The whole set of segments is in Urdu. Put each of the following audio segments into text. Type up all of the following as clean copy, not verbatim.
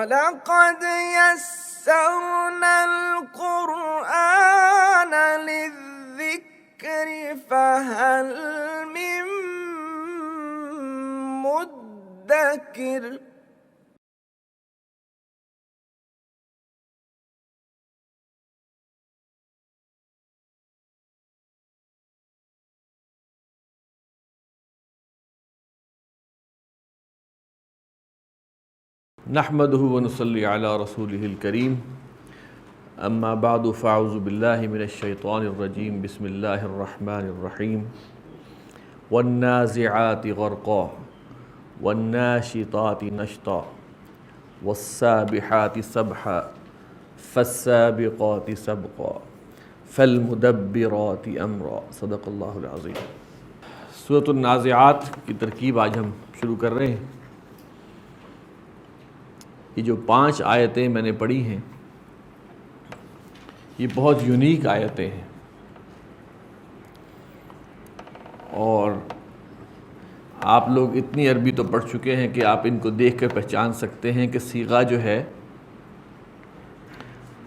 وَلَقَدْ يَسَّرْنَا الْقُرْآنَ لِلذِّكْرِ فَهَلْ مِن مُّدَّكِرٍ۔ نحمده ونصلي على رسوله الكريم اما بعد فاعوذ بالله من الشيطان الرجيم بسم الله الرحمن الرحيم والنازعات غرقا والناشطات نشطا والسابحات سبحا فالسابقات سبقا فالمدبرات امرا صدق اللہ العظیم۔ سورۃ النازعات کی ترکیب آج ہم شروع کر رہے ہیں۔ یہ جو 5 آیتیں میں نے پڑھی ہیں یہ بہت یونیک آیتیں ہیں، اور آپ لوگ اتنی عربی تو پڑھ چکے ہیں کہ آپ ان کو دیکھ کر پہچان سکتے ہیں کہ صیغہ جو ہے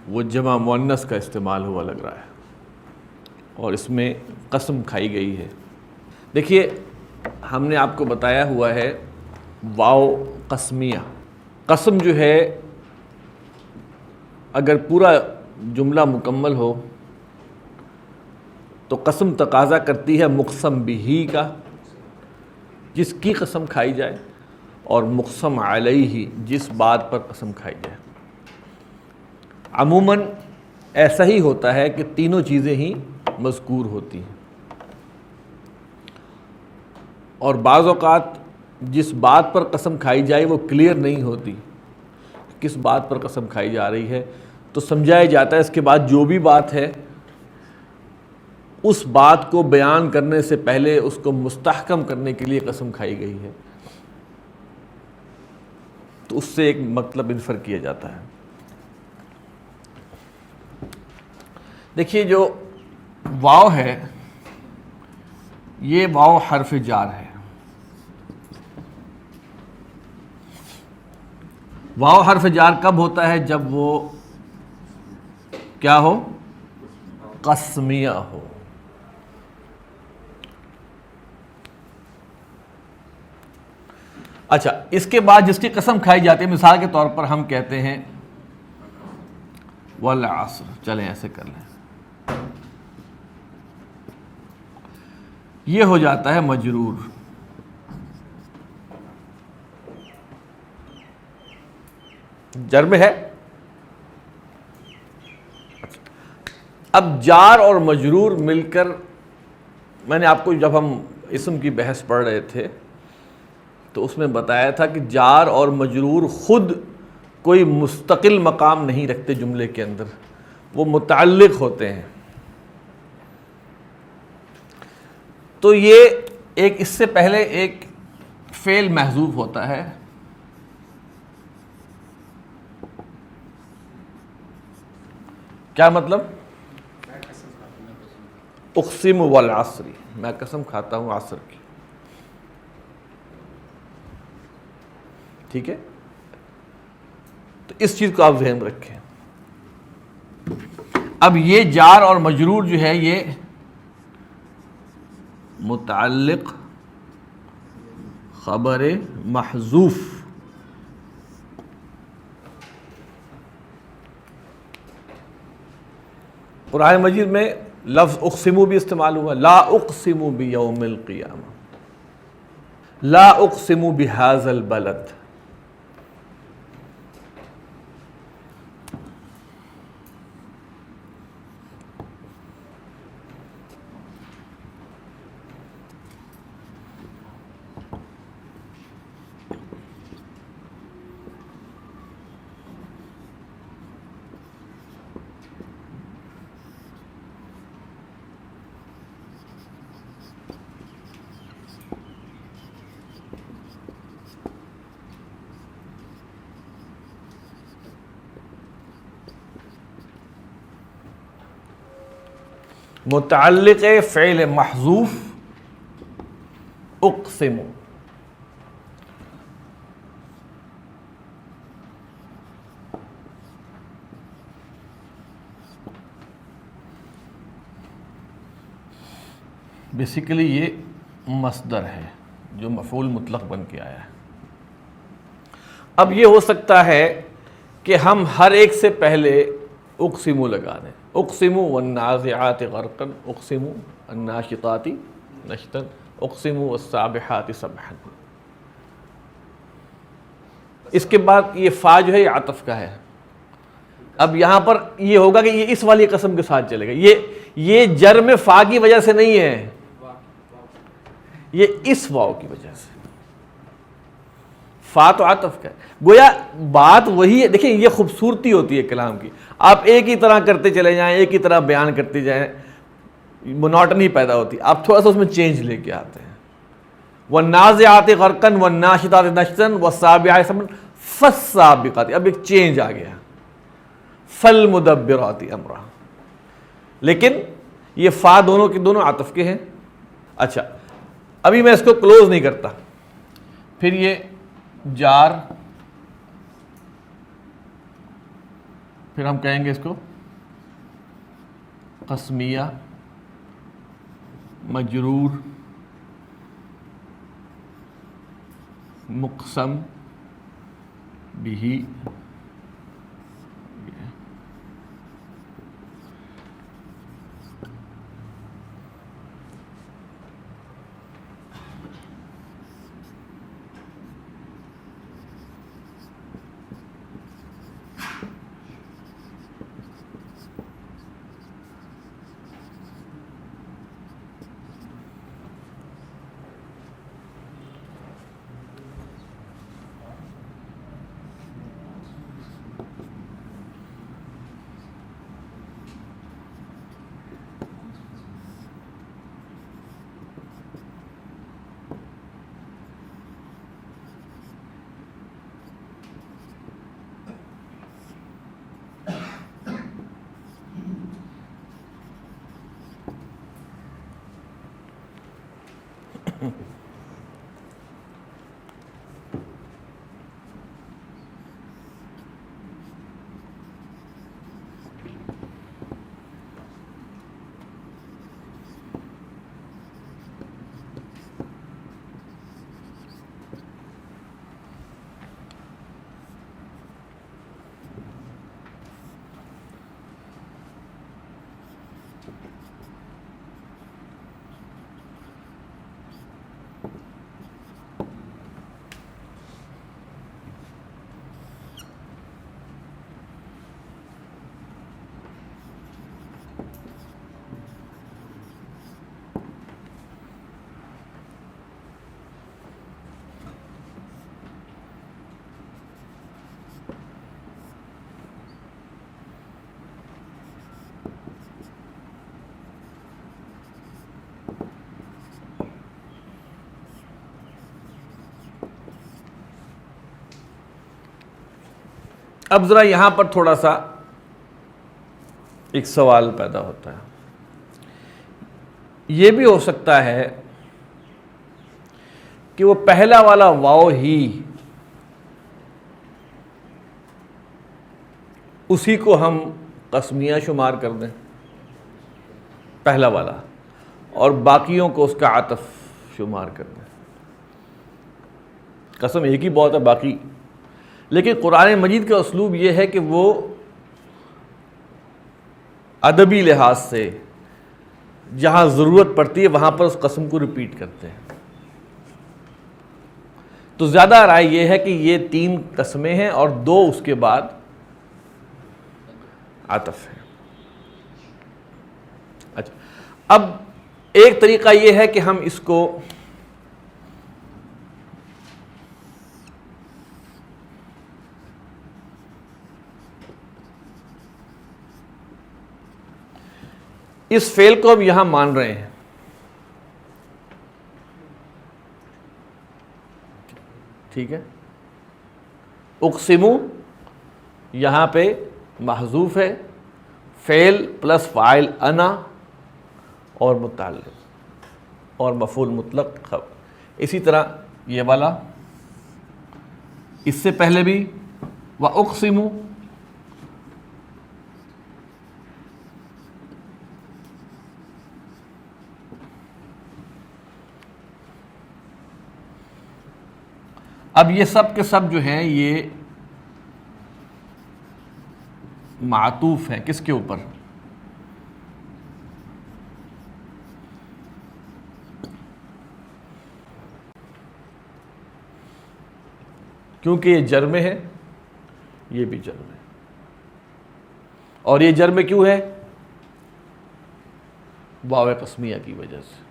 وہ جمع مؤنث کا استعمال ہوا لگ رہا ہے، اور اس میں قسم کھائی گئی ہے۔ دیکھیے، ہم نے آپ کو بتایا ہوا ہے واو قسمیہ۔ قسم جو ہے اگر پورا جملہ مکمل ہو تو قسم تقاضا کرتی ہے مقسم بہ کا، جس کی قسم کھائی جائے، اور مقسم علیہ جس بات پر قسم کھائی جائے۔ عموماً ایسا ہی ہوتا ہے کہ تینوں چیزیں ہی مذکور ہوتی ہیں، اور بعض اوقات جس بات پر قسم کھائی جائے وہ کلیئر نہیں ہوتی کس بات پر قسم کھائی جا رہی ہے، تو سمجھایا جاتا ہے اس کے بعد جو بھی بات ہے اس بات کو بیان کرنے سے پہلے اس کو مستحکم کرنے کے لیے قسم کھائی گئی ہے، تو اس سے ایک مطلب انفر کیا جاتا ہے۔ دیکھیے، جو واو ہے یہ واو حرف جار ہے۔ واو حرف جار کب ہوتا ہے؟ جب وہ کیا ہو؟ قسمیہ ہو۔ اچھا، اس کے بعد جس کی قسم کھائی جاتی ہے، مثال کے طور پر ہم کہتے ہیں والعصر، چلیں ایسے کر لیں، یہ ہو جاتا ہے مجرور۔ جر میں ہے۔ اب جار اور مجرور مل کر، میں نے آپ کو جب ہم اسم کی بحث پڑھ رہے تھے تو اس میں بتایا تھا کہ جار اور مجرور خود کوئی مستقل مقام نہیں رکھتے جملے کے اندر، وہ متعلق ہوتے ہیں۔ تو یہ اس سے پہلے ایک فعل محذوف ہوتا ہے، کیا مطلب؟ اقسم والعصر، میں قسم کھاتا ہوں عصر کی، ٹھیک ہے؟ تو اس چیز کو آپ ذہن رکھیں۔ اب یہ جار اور مجرور جو ہے یہ متعلق خبر محذوف، قرآن مجید میں لفظ اقسمو بھی استعمال ہوا، لا اقسم بیوم القیامہ، لا اقسم بہذا البلد۔ متعلق فعل محذوف اقسم، بیسیکلی یہ مصدر ہے جو مفعول مطلق بن کے آیا ہے. اب یہ ہو سکتا ہے کہ ہم ہر ایک سے پہلے اقسمو لگا دیں. اقسمو والنازعات غرقا، اقسمو الناشطات نشطا، اقسمو والسابحات سبحا. اس کے بعد یہ فا جو ہے یہ عطف کا ہے. اب یہاں پر یہ ہوگا کہ یہ اس والی قسم کے ساتھ چلے گا. یہ جر میں فا کی وجہ سے نہیں ہے، یہ اس واو کی وجہ سے. فا تو عطف کا ہے. گویا بات وہی ہے. دیکھیں یہ خوبصورتی ہوتی ہے کلام کی. آپ ایک ہی طرح کرتے چلے جائیں، ایک ہی طرح بیان کرتے جائیں، مونوٹنی پیدا ہوتی. آپ تھوڑا سا اس میں چینج لے کے آتے ہیں. والنازعات غرقا والناشطات نشطا والسابحات سبحا فالسابقات. اب ایک چینج آ گیا، فالمدبرات امرا. لیکن یہ فا دونوں کے دونوں عطف کے ہیں. اچھا ابھی میں اس کو کلوز نہیں کرتا. پھر یہ جار، پھر ہم کہیں گے اس کو قسمیہ، مجرور، مقسم بھی. اب ذرا یہاں پر تھوڑا سا ایک سوال پیدا ہوتا ہے. یہ بھی ہو سکتا ہے کہ وہ پہلا والا واو ہی اسی کو ہم قسمیہ شمار کر دیں، پہلا والا، اور باقیوں کو اس کا عطف شمار کر دیں. قسم ایک ہی بہت ہے باقی. لیکن قرآن مجید کا اسلوب یہ ہے کہ وہ ادبی لحاظ سے جہاں ضرورت پڑتی ہے وہاں پر اس قسم کو ریپیٹ کرتے ہیں. تو زیادہ رائے یہ ہے کہ یہ 3 قسمیں ہیں اور 2 اس کے بعد عطف ہے. اچھا اب ایک طریقہ یہ ہے کہ ہم اس کو اس فعل کو ہم یہاں مان رہے ہیں. ٹھیک ہے، اقسمو یہاں پہ محذوف ہے، فعل پلس فاعل انا اور متعلق اور مفعول مطلق خبر. اسی طرح یہ والا اس سے پہلے بھی وَأُقْسِمُ اب یہ سب کے سب جو ہیں یہ معطوف ہیں کس کے اوپر؟ کیونکہ یہ جر میں ہے، یہ بھی جر میں، اور یہ جر میں کیوں ہے؟ واو قسمیہ کی وجہ سے۔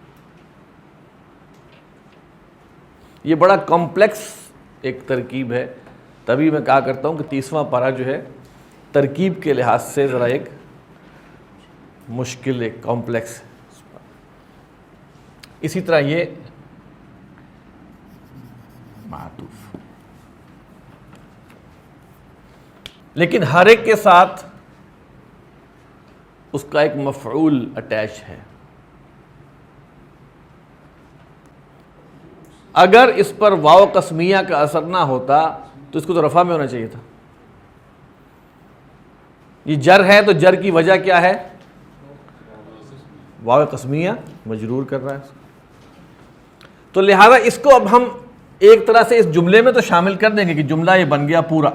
یہ بڑا کمپلیکس ایک ترکیب ہے، تبھی میں کہا کرتا ہوں کہ 30واں پارہ جو ہے ترکیب کے لحاظ سے ذرا ایک مشکل، ایک کمپلیکس ہے۔ اسی طرح یہ معطوف، لیکن ہر ایک کے ساتھ اس کا ایک مفعول اٹیچ ہے۔ اگر اس پر واو قسمیہ کا اثر نہ ہوتا تو اس کو تو رفع میں ہونا چاہیے تھا۔ یہ جر ہے تو جر کی وجہ کیا ہے؟ واو قسمیہ مجرور کر رہا ہے، تو لہذا اس کو اب ہم ایک طرح سے اس جملے میں تو شامل کر دیں گے کہ جملہ یہ بن گیا پورا،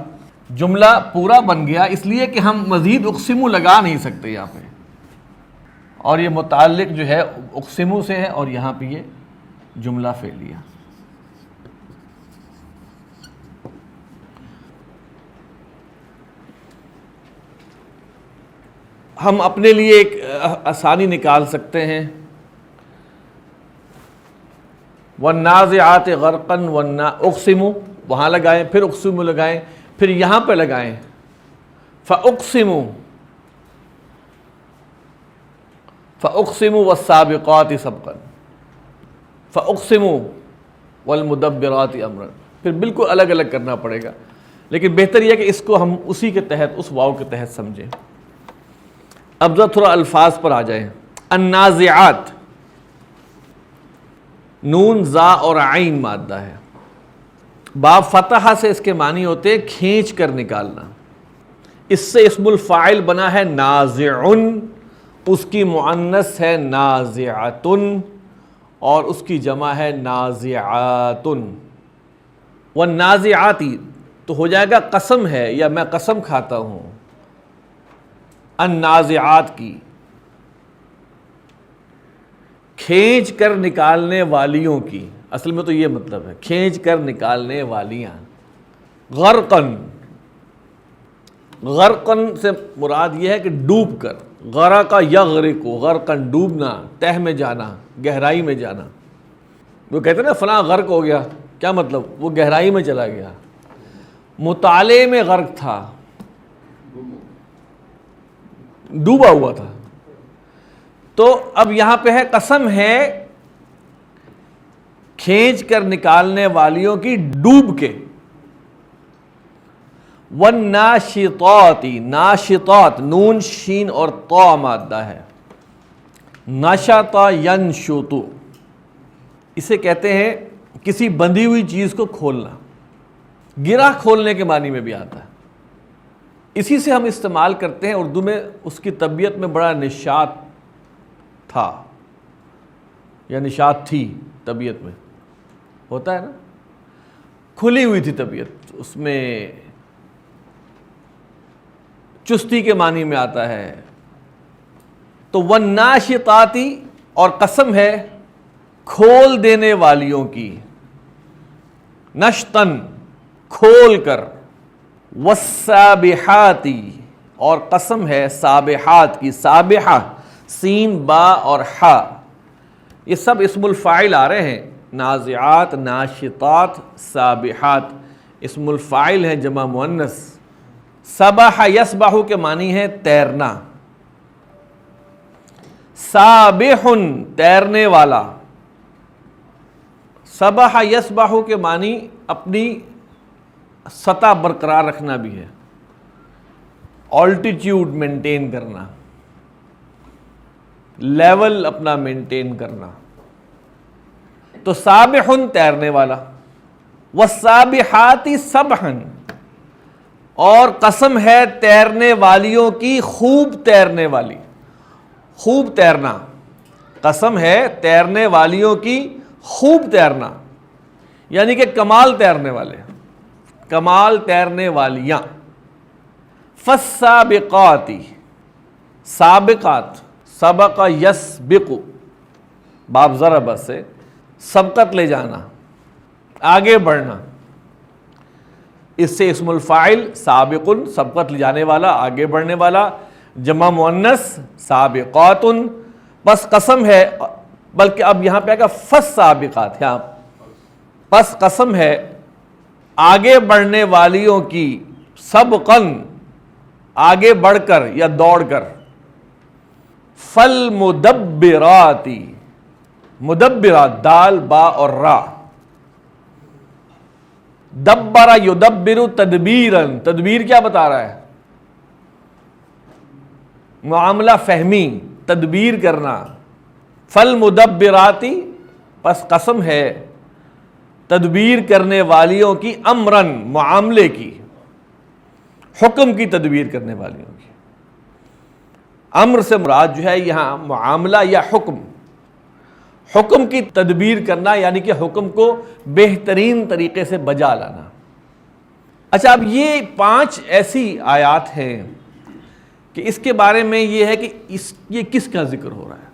جملہ پورا بن گیا، اس لیے کہ ہم مزید اقسمو لگا نہیں سکتے یہاں پہ، اور یہ متعلق جو ہے اقسمو سے ہے، اور یہاں پہ یہ جملہ فعلیہ۔ ہم اپنے لیے ایک آسانی نکال سکتے ہیں، وَالنَّازِعَاتِ غَرْقًا اقسمو، وہاں لگائیں، پھر اقسمو لگائیں، پھر یہاں پہ لگائیں فَأُقْسِمُ وَالسَّابِقَاتِ سَبْقًا، فَأُقْسِمُ وَالْمُدَبِّرَاتِ أَمْرًا، پھر بالکل الگ الگ کرنا پڑے گا، لیکن بہتر یہ کہ اس کو ہم اسی کے تحت، اس واو کے تحت سمجھیں۔ اب ذرا تھوڑا الفاظ پر آ جائیں۔ النازعات، نون، زا اور عین مادہ ہے، باب فتحہ سے اس کے معنی ہوتے ہیں کھینچ کر نکالنا، اس سے اسم الفاعل بنا ہے نازعن، اس کی مؤنث ہے نازعتن، اور اس کی جمع ہے نازعاتن۔ والنازعاتی تو ہو جائے گا قسم ہے، یا میں قسم کھاتا ہوں النازعات کی، کھینچ کر نکالنے والیوں کی، اصل میں تو یہ مطلب ہے کھینچ کر نکالنے والیاں۔ غرقن، غرقن سے مراد یہ ہے کہ ڈوب کر، غرق یغرق، غرقن ڈوبنا، تہ میں جانا، گہرائی میں جانا۔ وہ کہتے ہیں نا فلاں غرق ہو گیا، کیا مطلب؟ وہ گہرائی میں چلا گیا، مطالعے میں غرق تھا، ڈوبا ہوا تھا۔ تو اب یہاں پہ ہے قسم ہے کھینچ کر نکالنے والیوں کی ڈوب کے۔ والناشطات، ناشطات، نون شین اور طا مادہ ہے، نشطا ینشط، اسے کہتے ہیں کسی بندھی ہوئی چیز کو کھولنا، گرہ کھولنے کے معنی میں بھی آتا ہے، اسی سے ہم استعمال کرتے ہیں اردو میں۔ اس کی طبیعت میں بڑا نشاط تھا یا نشاط تھی، طبیعت میں ہوتا ہے نا، کھلی ہوئی تھی طبیعت، اس میں چستی کے معنی میں آتا ہے۔ تو والناشطاتی، اور قسم ہے کھول دینے والیوں کی، نشتن کھول کر، والسابحاتی، اور قسم ہے سابحات کی، سابحہ سین با اور حا، یہ سب اسم الفاعل آ رہے ہیں، نازعات، ناشطات، سابحات، اسم الفاعل ہے جمع مؤنث۔ سبح یسبح کے معنی ہے تیرنا، سابح تیرنے والا، سبح یسبح کے معنی اپنی سطح برقرار رکھنا بھی ہے، آلٹیٹیوڈ مینٹین کرنا، لیول اپنا مینٹین کرنا۔ تو سابح تیرنے والا، والسابحات سبحا، اور قسم ہے تیرنے والیوں کی خوب تیرنے والی، خوب تیرنا، قسم ہے تیرنے والیوں کی خوب تیرنا، یعنی کہ کمال تیرنے والے، کمال تیرنے والیاں. فالسابقات، سابقات، سبق یسبق، باب ضرب سے سبقت لے جانا، آگے بڑھنا. اس سے اسم الفاعل سابق، سبقت لے جانے والا، آگے بڑھنے والا، جمع مؤنث سابقات. بس قسم ہے، بلکہ اب یہاں پہ آگا فالسابقات، یہاں پس قسم ہے آگے بڑھنے والیوں کی، سبقن آگے بڑھ کر یا دوڑ کر. فالمدبرات، مدبرات دال با اور را، دبر یدبر تدبیرن، تدبیر کیا بتا رہا ہے؟ معاملہ فہمی، تدبیر کرنا. فالمدبراتی، پس قسم ہے تدبیر کرنے والیوں کی، امرن معاملے کی، حکم کی تدبیر کرنے والیوں کی. امر سے مراد جو ہے یہاں معاملہ یا حکم، حکم کی تدبیر کرنا، یعنی کہ حکم کو بہترین طریقے سے بجا لانا. اچھا، اب یہ 5 ایسی آیات ہیں کہ اس کے بارے میں یہ ہے کہ یہ کس کا ذکر ہو رہا ہے.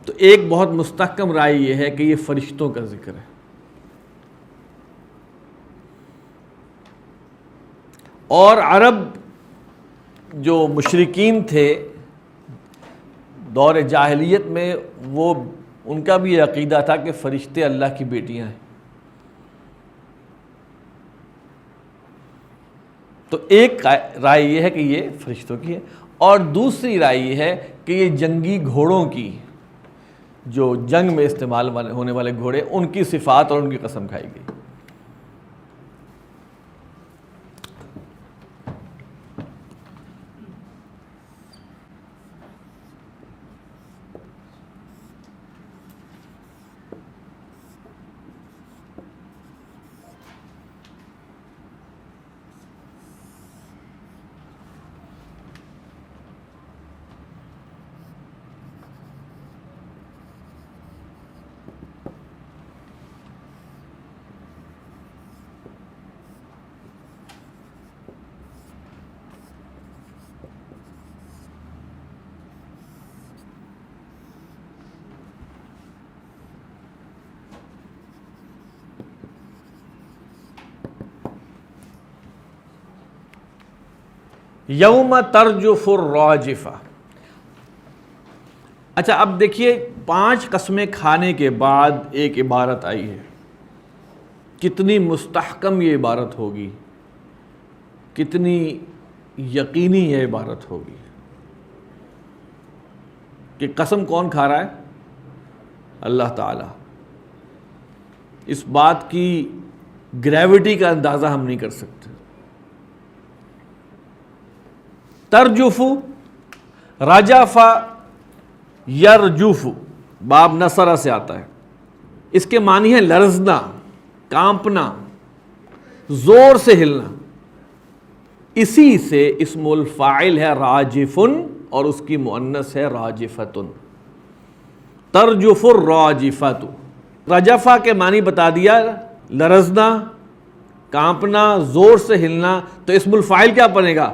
تو ایک بہت مستحکم رائے یہ ہے کہ یہ فرشتوں کا ذکر ہے. اور عرب جو مشرکین تھے دور جاہلیت میں، وہ ان کا بھی یہ عقیدہ تھا کہ فرشتے اللہ کی بیٹیاں ہیں. تو ایک رائے یہ ہے کہ یہ فرشتوں کی ہے، اور دوسری رائے یہ ہے کہ یہ جنگی گھوڑوں کی، جو جنگ میں استعمال ہونے والے گھوڑے، ان کی صفات اور ان کی قسم کھائی گئی. یوم ترجف الراجفہ. اچھا، اب دیکھیے 5 قسمیں کھانے کے بعد ایک عبارت آئی ہے. کتنی مستحکم یہ عبارت ہوگی، کتنی یقینی یہ عبارت ہوگی کہ قسم کون کھا رہا ہے؟ اللہ تعالی. اس بات کی گریوٹی کا اندازہ ہم نہیں کر سکتے. ترجف، رجف، یرجف، باب نصر سے آتا ہے. اس کے معنی ہے لرزنا، کانپنا، زور سے ہلنا. اسی سے اسم الفاعل ہے راجفن، اور اس کی مؤنث ہے راجفتن. ترجف الراجفۃ. رجفہ کے معنی بتا دیا، لرزنا، کانپنا، زور سے ہلنا. تو اسم الفاعل کیا بنے گا؟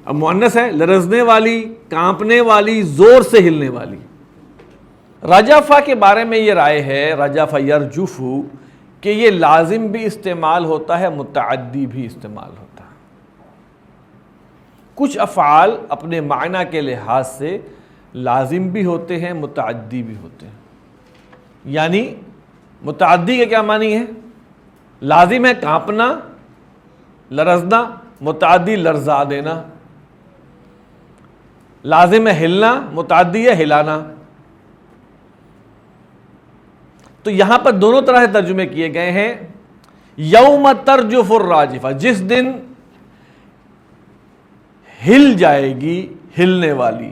اب مؤنث ہے، لرزنے والی، کانپنے والی، زور سے ہلنے والی. رجفہ کے بارے میں یہ رائے ہے، رجف یرجف، کہ یہ لازم بھی استعمال ہوتا ہے، متعدی بھی استعمال ہوتا ہے. کچھ افعال اپنے معنی کے لحاظ سے لازم بھی ہوتے ہیں، متعدی بھی ہوتے ہیں. یعنی متعدی کا کیا معنی ہے؟ لازم ہے کانپنا، لرزنا، متعدی لرزا دینا. لازم ہے ہلنا، متعدی ہے ہلانا. تو یہاں پر دونوں طرح سے ترجمے کیے گئے ہیں. یوم ترجف الراجفہ، جس دن ہل جائے گی ہلنے والی.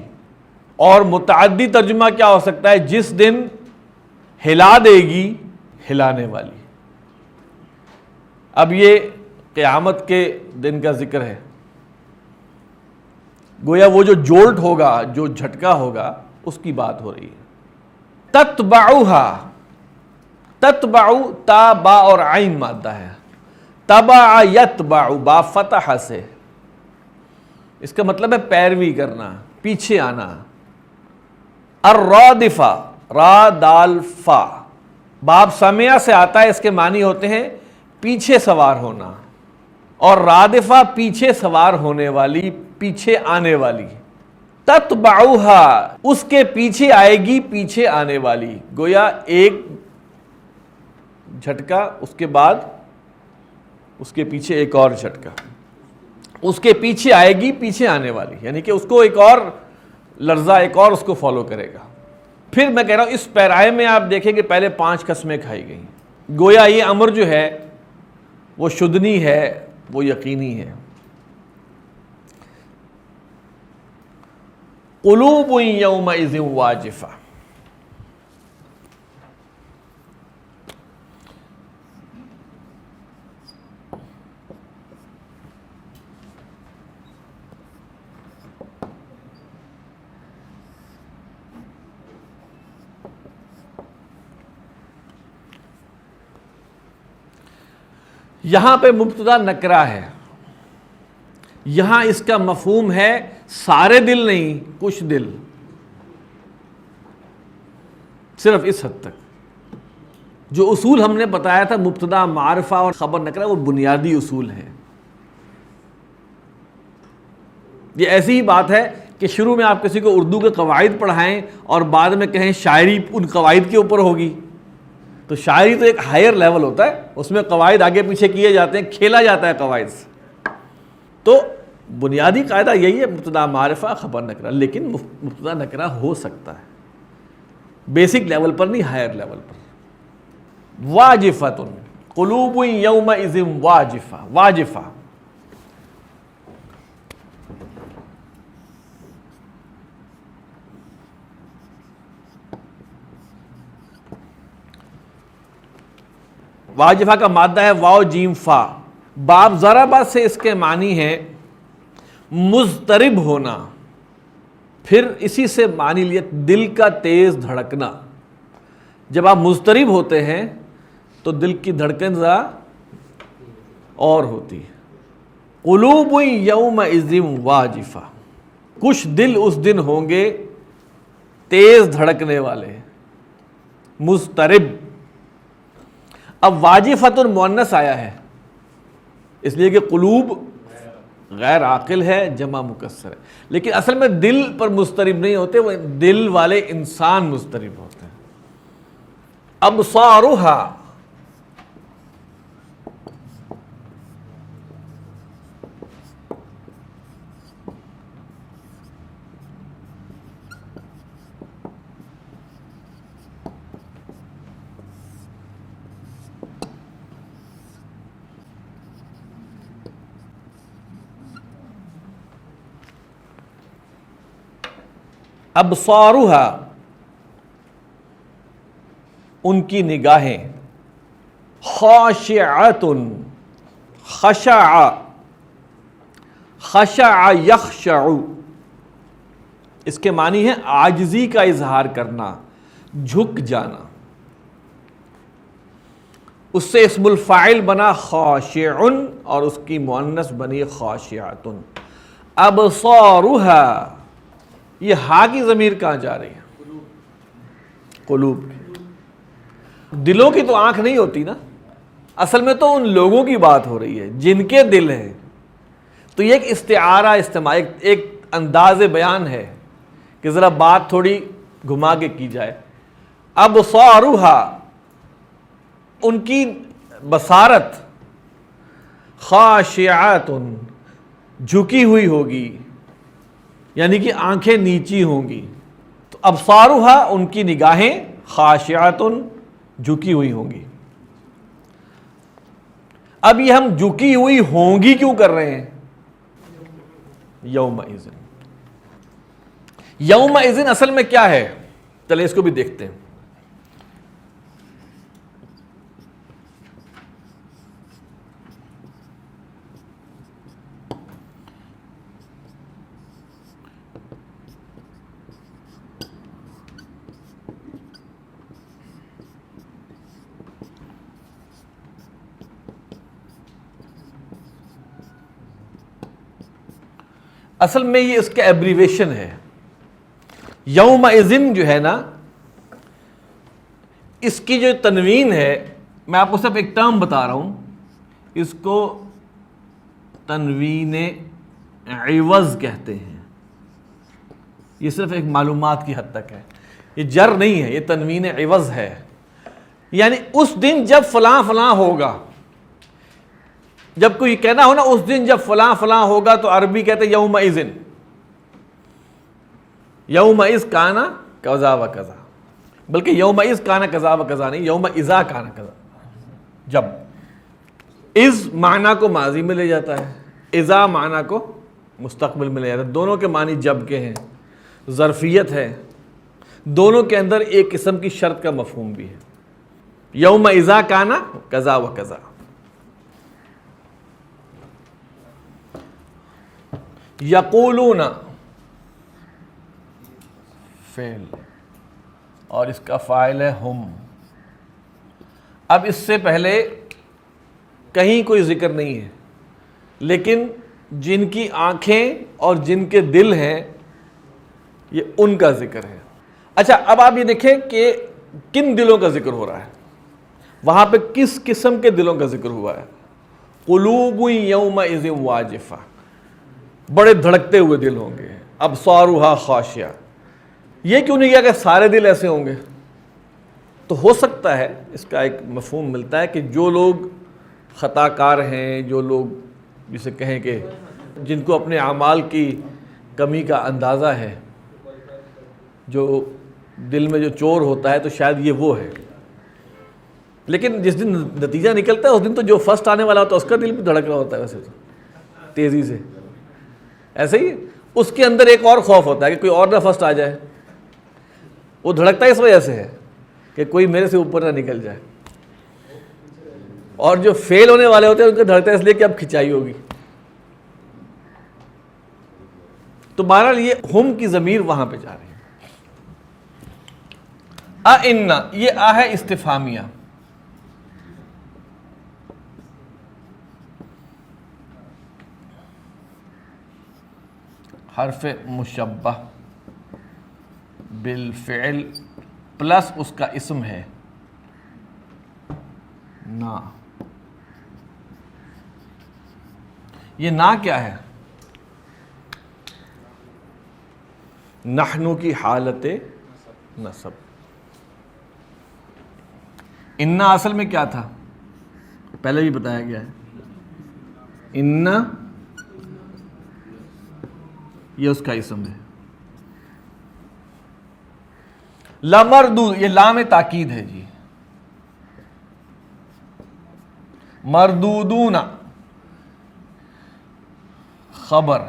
اور متعدی ترجمہ کیا ہو سکتا ہے؟ جس دن ہلا دے گی ہلانے والی. اب یہ قیامت کے دن کا ذکر ہے. گویا وہ جو جولٹ ہوگا، جو جھٹکا ہوگا، اس کی بات ہو رہی ہے. تتبعوہا، تتبعو تا با اور عین مادہ ہے، تبع یتبع با فتح سے، اس کا مطلب ہے پیروی کرنا، پیچھے آنا۔ الرادفہ، را دال فا، باب سمع سے آتا ہے، اس کے معنی ہوتے ہیں پیچھے سوار ہونا، اور رادفہ پیچھے سوار ہونے والی، پیچھے آنے والی۔ تتبعوہا، اس کے پیچھے آئے گی، پیچھے آنے والی، گویا ایک جھٹکا، اس کے بعد اس کے پیچھے ایک اور جھٹکا، اس کے پیچھے آئے گی، پیچھے آنے والی، یعنی کہ اس کو ایک اور لرزہ، ایک اور اس کو فالو کرے گا۔ پھر میں کہہ رہا ہوں اس پیرائے میں آپ دیکھیں کہ پہلے 5 قسمیں کھائی گئیں، گویا یہ امر جو ہے وہ شدنی ہے، وہ یقینی ہے۔ قلوب یومئذ واجفہ، یہاں پہ مبتدا نکرہ ہے، یہاں اس کا مفہوم ہے سارے دل نہیں، کچھ دل، صرف اس حد تک۔ جو اصول ہم نے بتایا تھا مبتدا معرفہ اور خبر نکرہ، وہ بنیادی اصول ہیں۔ یہ ایسی ہی بات ہے کہ شروع میں آپ کسی کو اردو کے قواعد پڑھائیں اور بعد میں کہیں شاعری ان قواعد کے اوپر ہوگی، تو شاعری تو ایک ہائر لیول ہوتا ہے، اس میں قواعد آگے پیچھے کیے جاتے ہیں، کھیلا جاتا ہے قواعد سے۔ تو بنیادی قاعدہ یہی ہے مبتدا معرفہ خبر نکرہ، لیکن مبتدا نکرہ ہو سکتا ہے، بیسک لیول پر نہیں، ہائر لیول پر۔ واجفۃ، قلوب یومئذ واجفہ، واجفہ، واجفہ کا مادہ ہے واو جیم فا، باب ضربہ سے اس کے معنی ہے مضطرب ہونا، پھر اسی سے معنی لیا دل کا تیز دھڑکنا۔ جب آپ مضطرب ہوتے ہیں تو دل کی دھڑکن ذرا اور ہوتی ہے۔ قلوب یومئذ واجفہ، کچھ دل اس دن ہوں گے تیز دھڑکنے والے، مضطرب۔ اب واجفۃ مؤنث آیا ہے اس لیے کہ قلوب غیر عاقل ہے، جمع مکسر ہے، لیکن اصل میں دل پر مضطرب نہیں ہوتے، وہ دل والے انسان مضطرب ہوتے ہیں۔ ابصارھا، ابصارھا، ان کی نگاہیں، خاشعۃ، خشع، خشع یخشع، اس کے معنی ہے عاجزی کا اظہار کرنا، جھک جانا۔ اس سے اسم الفاعل بنا خاشع اور اس کی مؤنث بنی خاشعۃ۔ ابصارھا، یہ ہا کی ضمیر کہاں جا رہی ہے؟ قلوب کی۔ دلوں کی تو آنکھ نہیں ہوتی نا، اصل میں تو ان لوگوں کی بات ہو رہی ہے جن کے دل ہیں۔ تو یہ ایک استعارہ، استعمال، ایک انداز بیان ہے کہ ذرا بات تھوڑی گھما کے کی جائے۔ ابصارھا، ان کی بصارت، خاشعۃ، جھکی ہوئی ہوگی، یعنی کہ آنکھیں نیچی ہوں گی۔ تو ابصارھا، ان کی نگاہیں، خاشعۃ، جھکی ہوئی ہوں گی۔ اب یہ ہم جھکی ہوئی ہوں گی کیوں کر رہے ہیں؟ یومئذ، یومئذ اصل میں کیا ہے؟ چلے اس کو بھی دیکھتے ہیں۔ اصل میں یہ اس کا ایبریویشن ہے. یوم اذن جو ہے نا، اس کی جو تنوین ہے، میں آپ کو صرف ایک ٹرم بتا رہا ہوں، اس کو تنوین عوض کہتے ہیں. یہ صرف ایک معلومات کی حد تک ہے، یہ جر نہیں ہے، یہ تنوین عوض ہے. یعنی اس دن جب فلاں فلاں ہوگا، جب کوئی کہنا ہو نا اس دن جب فلاں فلاں ہوگا، تو عربی کہتے ہیں یوم اذن، یوم اذ کانا کذا و کذا، بلکہ یوم اذ کانا کذا و کذا نہیں، یوم اذا کانا کذا. جب اذ معنی کو ماضی میں لے جاتا ہے، اذا معنی کو مستقبل میں لے جاتا ہے. دونوں کے معنی جب کے ہیں، ظرفیت ہے، دونوں کے اندر ایک قسم کی شرط کا مفہوم بھی ہے. یوم اذا کانا کذا و کذا. یقولون فعل اور اس کا فاعل ہے ہم. اب اس سے پہلے کہیں کوئی ذکر نہیں ہے، لیکن جن کی آنکھیں اور جن کے دل ہیں یہ ان کا ذکر ہے. اچھا اب آپ یہ دیکھیں کہ کن دلوں کا ذکر ہو رہا ہے، وہاں پہ کس قسم کے دلوں کا ذکر ہوا ہے. قلوب یومئذ واجفہ، بڑے دھڑکتے ہوئے دل ہوں گے. ابصارها خاشعہ، یہ کیوں نہیں کیا کہ سارے دل ایسے ہوں گے؟ تو ہو سکتا ہے اس کا ایک مفہوم ملتا ہے کہ جو لوگ خطا کار ہیں، جو لوگ جسے کہیں کہ جن کو اپنے اعمال کی کمی کا اندازہ ہے، جو دل میں جو چور ہوتا ہے، تو شاید یہ وہ ہے. لیکن جس دن نتیجہ نکلتا ہے اس دن تو جو فرسٹ آنے والا ہوتا ہے اس کا دل بھی دھڑک رہا ہوتا ہے ویسے تو تیزی سے. ایسے ہی اس کے اندر ایک اور خوف ہوتا ہے کہ کوئی اور نہ فرسٹ آ جائے. وہ دھڑکتا اس وجہ سے ہے کہ کوئی میرے سے اوپر نہ نکل جائے. اور جو فیل ہونے والے ہوتے ہیں ان کا دھڑکتا ہے اس لیے کہ اب کھچائی ہوگی. تو بہرحال یہ ہم کی ضمیر وہاں پہ جا رہی ہے. اِنَّ یہ آ ہے استفہامیہ. حرف مشبہ بالفعل پلس اس کا اسم ہے نا. یہ نا کیا ہے؟ نحنو کی حالت نصب. اِنَّ اصل میں کیا تھا؟ پہلے بھی بتایا گیا ہے. اِنَّ یہ اس کا اسم ہے. لمردود یہ لام تاکید ہے جی. مردودون خبر.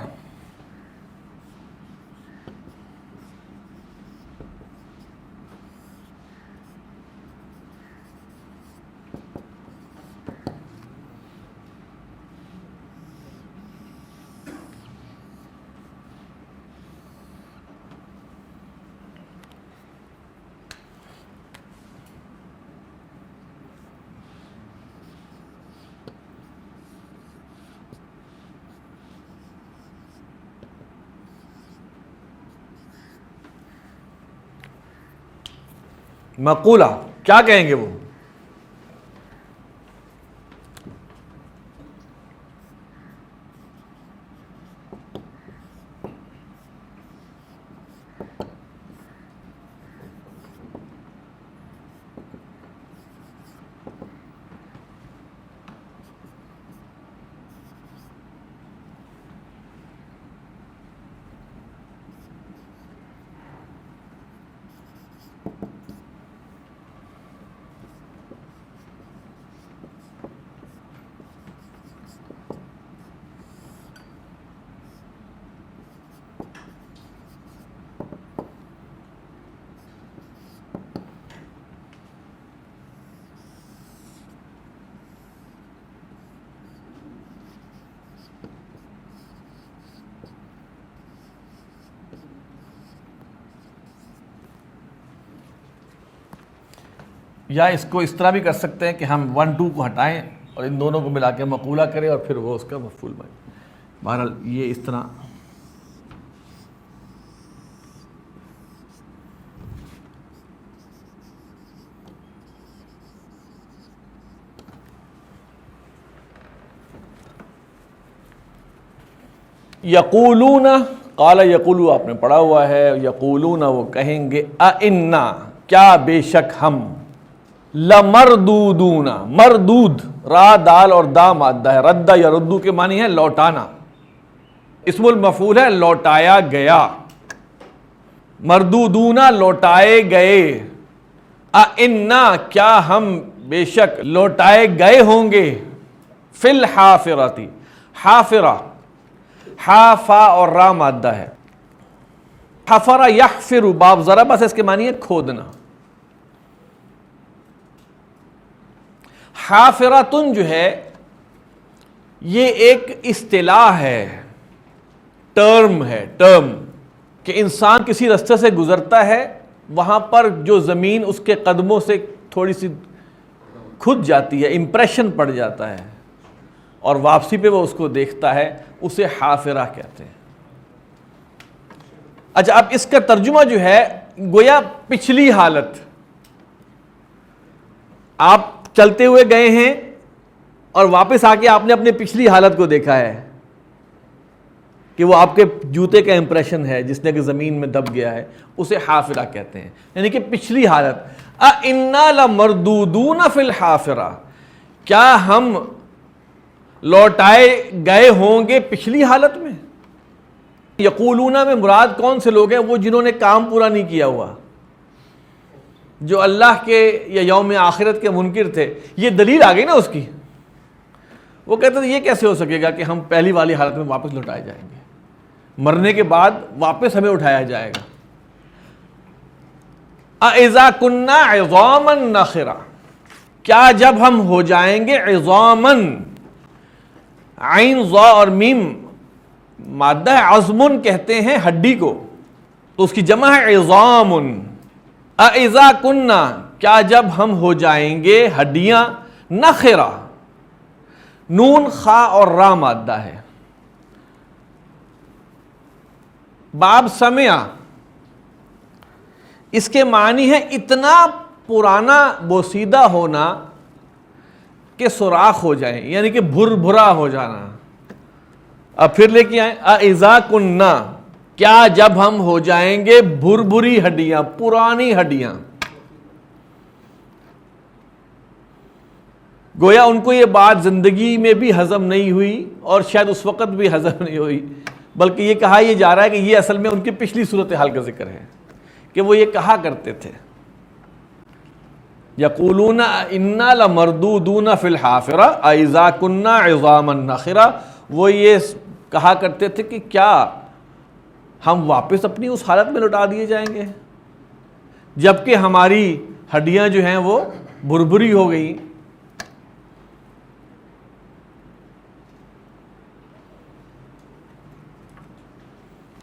مقولہ کیا کہیں گے وہ؟ یا اس کو اس طرح بھی کر سکتے ہیں کہ ہم 1 2 کو ہٹائیں اور ان دونوں کو ملا کے مقولہ کریں اور پھر وہ اس کا مفعول بنے. بہرحال یہ اس طرح یقولون، قال یقولو آپ نے پڑھا ہوا ہے، یقولون وہ کہیں گے، اِنَّا کیا بے شک ہم، لمردودون، مردود را دال اور دا مادہ ہے، رد یا ردو کے معنی ہے لوٹانا، اسم المفعول ہے لوٹایا گیا، مردودون لوٹائے گئے، اِنَّا کیا ہم بے شک لوٹائے گئے ہوں گے، فی الحافرۃ، حافرہ حا فا اور را مادہ ہے، حفر یحفر باب ضربہ سے اس کے معنی ہے کھودنا، حافرتن جو ہے یہ ایک اصطلاح ہے، ٹرم ہے، ٹرم کہ انسان کسی رستے سے گزرتا ہے، وہاں پر جو زمین اس کے قدموں سے تھوڑی سی کھد جاتی ہے، امپریشن پڑ جاتا ہے، اور واپسی پہ وہ اس کو دیکھتا ہے، اسے حافرہ کہتے ہیں۔ اچھا، اب اس کا ترجمہ جو ہے گویا پچھلی حالت، آپ چلتے ہوئے گئے ہیں اور واپس آ کے آپ نے اپنے پچھلی حالت کو دیکھا ہے کہ وہ آپ کے جوتے کا امپریشن ہے جس نے کہ زمین میں دب گیا ہے، اسے حافرہ کہتے ہیں، یعنی کہ پچھلی حالت۔ اِنَّا لَمَرْدُودُونَ فِي الْحَافِرَةِ، کیا ہم لوٹائے گئے ہوں گے پچھلی حالت میں؟ یقولون میں مراد کون سے لوگ ہیں؟ وہ جنہوں نے کام پورا نہیں کیا ہوا، جو اللہ کے یا یوم آخرت کے منکر تھے۔ یہ دلیل آ گئی نا اس کی، وہ کہتے ہیں یہ کیسے ہو سکے گا کہ ہم پہلی والی حالت میں واپس لوٹائے جائیں گے، مرنے کے بعد واپس ہمیں اٹھایا جائے گا۔ اَإِذَا كُنَّا عِظَامًا نَخِرًا، کیا جب ہم ہو جائیں گے عظامًا، عین ضا اور میم مادہ ہے، عظمن کہتے ہیں ہڈی کو، تو اس کی جمع ہے عظام۔ اَإِذَا كُنَّا کیا جب ہم ہو جائیں گے ہڈیاں، نخرا نون خا اور را مادہ ہے، باب سمع اس کے معنی ہے اتنا پرانا بوسیدہ ہونا کہ سوراخ ہو جائیں، یعنی کہ بھر بھرا ہو جانا۔ اب پھر لے کے آئیں، اِذَا كُنَّا کیا جب ہم ہو جائیں گے بھر بھری ہڈیاں، پرانی ہڈیاں۔ گویا ان کو یہ بات زندگی میں بھی ہضم نہیں ہوئی اور شاید اس وقت بھی ہضم نہیں ہوئی، بلکہ یہ کہا یہ جا رہا ہے کہ یہ اصل میں ان کی پچھلی صورتحال کا ذکر ہے کہ وہ یہ کہا کرتے تھے، یقولون اِنَّا لَمَرْدُودُونَ فِي الْحَافِرَةِ اَإِذَا كُنَّا عِظَامًا نَخِرًا، وہ یہ کہا کرتے تھے کہ کیا ہم واپس اپنی اس حالت میں لوٹا دیے جائیں گے جبکہ ہماری ہڈیاں جو ہیں وہ بھربھری ہو گئی۔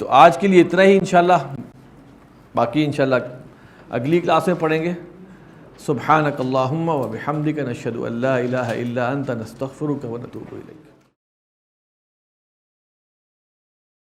تو آج کے لیے اتنا ہی، انشاءاللہ باقی انشاءاللہ اگلی کلاس میں پڑھیں گے۔ سبحانک اللہم و بحمدک، نشہد ان لا الہ الا انت، نستغفرک و نتوب الیک۔